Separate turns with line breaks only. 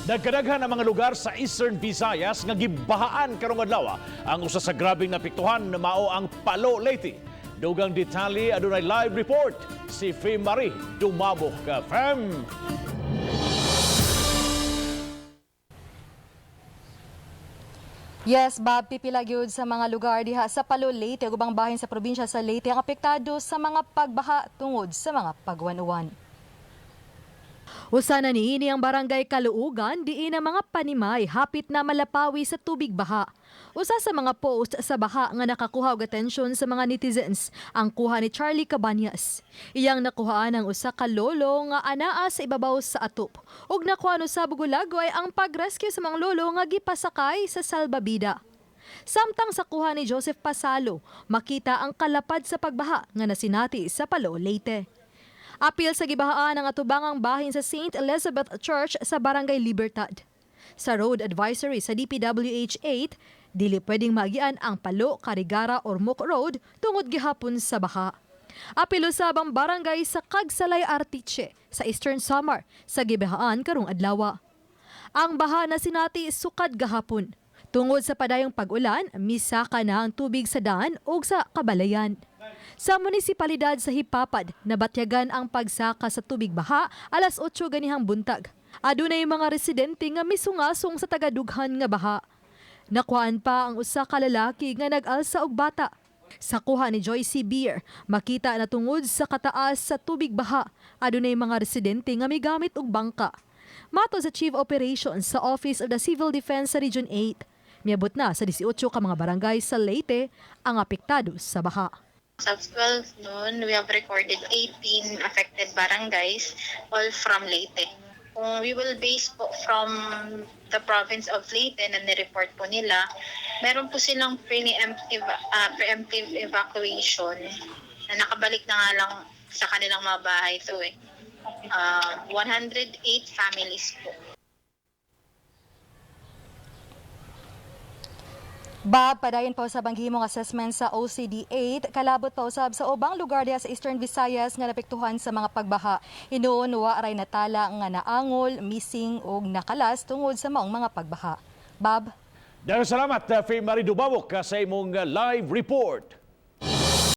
Nagkadaghan ang mga lugar sa Eastern Visayas nga gibahaan karong adlaw. Ang usa sa grabeng napiktuhan mao ang Palo, Leyte. Dugang detalye adunay live report si Fem Marie Dumabok ka Fem.
Yes, Bob, pipila gyud sa mga lugar diha sa Palo, Leyte, ubang bahin sa probinsya sa Leyte ang apektado sa mga pagbaha tungod sa mga pagwan-uwan. Usa na niini ang barangay Kaluugan, diin ang mga panimay hapit na malapawi sa tubig baha. Usa sa mga post sa baha nga nakakuha og atensyon sa mga netizens ang kuha ni Charlie Cabanyas. Iyang nakuhaan ang usa ka lolo nga anaa sa ibabaw sa atop. Ug nakuha sa Bugulagway ang pag-rescue sa mga lolo nga gipasakay sa salbabida. Samtang sa kuha ni Joseph Pasalo, makita ang kalapad sa pagbaha nga nasinati sa Palo, Leyte. Apil sa gibahaan ang atubangang bahin sa St. Elizabeth Church sa Barangay Libertad. Sa road advisory sa DPWH 8, dili pwedeng maagian ang Palo, Carigara, Ormoc Road tungod gihapon sa baha. Apil usab ang barangay sa Cagsalay Artiche sa Eastern Samar sa gibahaan karong adlaw. Ang baha na sinati sukad gahapon. Tungod sa padayong pag-ulan, misaka na ang tubig sa daan ug sa kabalayan. Sa munisipalidad sa Hipapad, nabatyagan ang pagsaka sa tubig baha alas 8 ganihang buntag. Adunay mga residente nga misungasong sa tagadughan nga baha. Nakuhaan pa ang usa ka lalaki nga nag-alsa og bata. Sa kuha ni Joyce Beer, makita na tungod sa kataas sa tubig baha, adunay mga residente nga migamit og bangka. Mato sa Chief Operations sa Office of the Civil Defense sa Region 8, miabot na sa 18 ka mga barangay sa Leyte ang apektado sa baha.
As of 12 noon, we have recorded 18 affected barangays, all from Leyte. Kung we will base po from the province of Leyte na nireport po nila, meron po silang preemptive evacuation na nakabalik na nga lang sa kanilang mga bahay. So, 108 families po.
Bob, padayon pa usab ang gihimong assessment sa OCD-8, kalabot pa usab sa ubang lugar diha sa Eastern Visayas nga napektuhan sa mga pagbaha. Hinuon wa aray natala nga naangol, missing ug nakalas tungod sa maong mga pagbaha. Bob?
Dahil salamat, Fem Marie Dumabok sa imong live report.